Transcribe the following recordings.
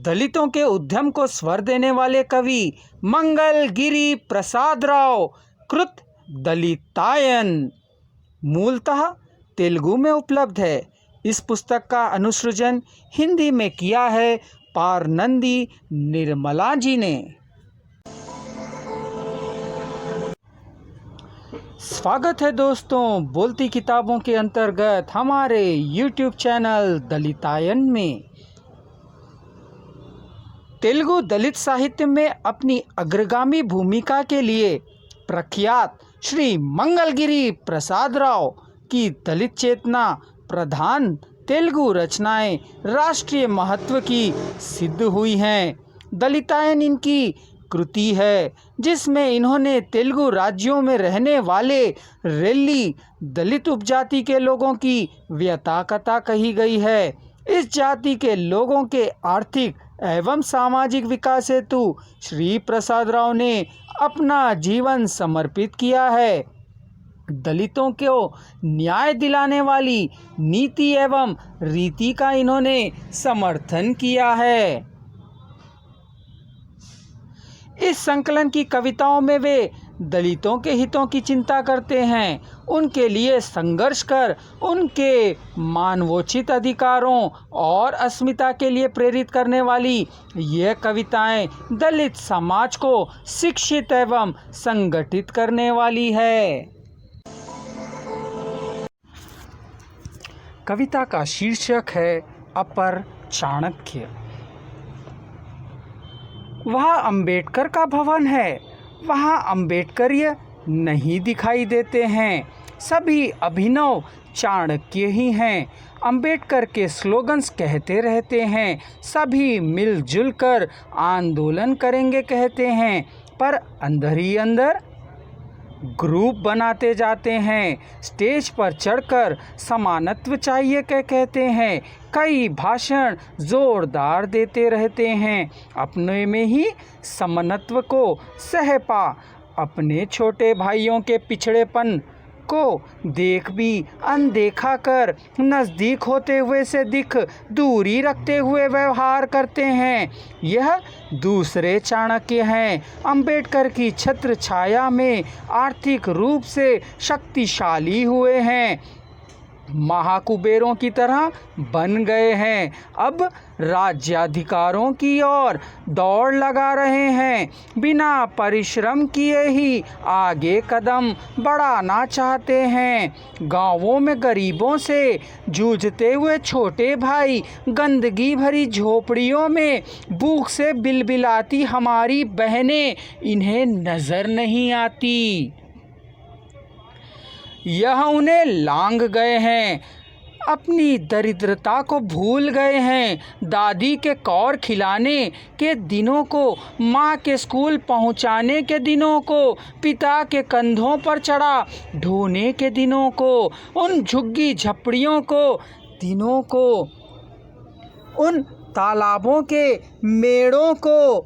दलितों के उद्यम को स्वर देने वाले कवि मंगलगिरी प्रसाद राव कृत दलितायन मूलतः तेलुगु में उपलब्ध है। इस पुस्तक का अनुसृजन हिंदी में किया है पारनंदी निर्मला जी ने। स्वागत है दोस्तों बोलती किताबों के अंतर्गत हमारे YouTube चैनल दलितायन में। तेलुगु दलित साहित्य में अपनी अग्रगामी भूमिका के लिए प्रख्यात श्री मंगलगिरी प्रसाद राव की दलित चेतना प्रधान तेलुगु रचनाएं राष्ट्रीय महत्व की सिद्ध हुई हैं। दलितायन इनकी कृति है जिसमें इन्होंने तेलुगु राज्यों में रहने वाले रेल्ली दलित उपजाति के लोगों की व्यथा कथा कही गई है। इस जाति के लोगों के आर्थिक एवं सामाजिक विकास हेतु श्री प्रसाद राव ने अपना जीवन समर्पित किया है। दलितों को न्याय दिलाने वाली नीति एवं रीति का इन्होंने समर्थन किया है। इस संकलन की कविताओं में वे दलितों के हितों की चिंता करते हैं, उनके लिए संघर्ष कर उनके मानवोचित अधिकारों और अस्मिता के लिए प्रेरित करने वाली ये कविताएं दलित समाज को शिक्षित एवं संगठित करने वाली है। कविता का शीर्षक है अपर चाणक्य। वह अंबेडकर का भवन है, वहाँ अंबेडकरीय नहीं दिखाई देते हैं, सभी अभिनव चाणक्य ही हैं। अंबेडकर के स्लोगन्स कहते रहते हैं, सभी मिलजुल कर आंदोलन करेंगे कहते हैं, पर अंदर ही अंदर ग्रुप बनाते जाते हैं। स्टेज पर चढ़कर समानत्व चाहिए कहते हैं, कई भाषण जोरदार देते रहते हैं, अपने में ही समनत्व को सह पा अपने छोटे भाइयों के पिछड़ेपन को देख भी अनदेखा कर नज़दीक होते हुए से दिख दूरी रखते हुए व्यवहार करते हैं। यह दूसरे चाणक्य हैं। अंबेडकर की छत्र छाया में आर्थिक रूप से शक्तिशाली हुए हैं, महाकुबेरों की तरह बन गए हैं, अब राज्याधिकारों की ओर दौड़ लगा रहे हैं, बिना परिश्रम किए ही आगे कदम बढ़ाना चाहते हैं। गांवों में गरीबों से जूझते हुए छोटे भाई, गंदगी भरी झोपड़ियों में भूख से बिलबिलाती हमारी बहनें इन्हें नज़र नहीं आती। यह उन्हें लांग गए हैं, अपनी दरिद्रता को भूल गए हैं। दादी के कौर खिलाने के दिनों को, माँ के स्कूल पहुँचाने के दिनों को, पिता के कंधों पर चढ़ा ढोने के दिनों को, उन झुग्गी झपड़ियों को दिनों को, उन तालाबों के मेड़ों को,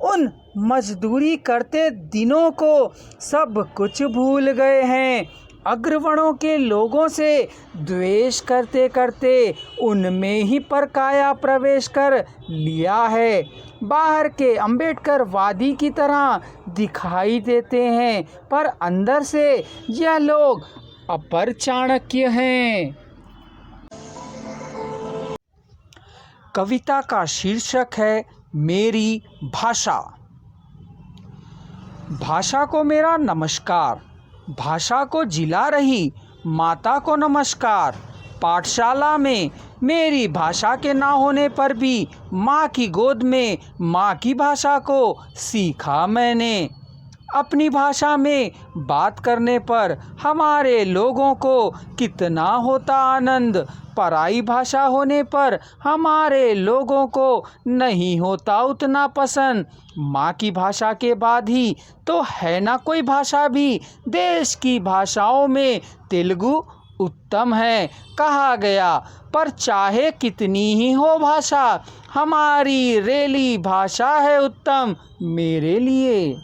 उन मजदूरी करते दिनों को सब कुछ भूल गए हैं। अग्रवर्णों के लोगों से द्वेष करते करते उनमें ही परकाया प्रवेश कर लिया है। बाहर के अंबेडकर वादी की तरह दिखाई देते हैं, पर अंदर से यह लोग अपर चाणक्य हैं। कविता का शीर्षक है मेरी भाषा। भाषा को मेरा नमस्कार, भाषा को जिला रही माता को नमस्कार। पाठशाला में मेरी भाषा के ना होने पर भी माँ की गोद में माँ की भाषा को सीखा मैंने। अपनी भाषा में बात करने पर हमारे लोगों को कितना होता आनंद, पराई भाषा होने पर हमारे लोगों को नहीं होता उतना पसंद। माँ की भाषा के बाद ही तो है ना कोई भाषा भी। देश की भाषाओं में तेलुगु उत्तम है कहा गया, पर चाहे कितनी ही हो भाषा, हमारी रेली भाषा है उत्तम मेरे लिए।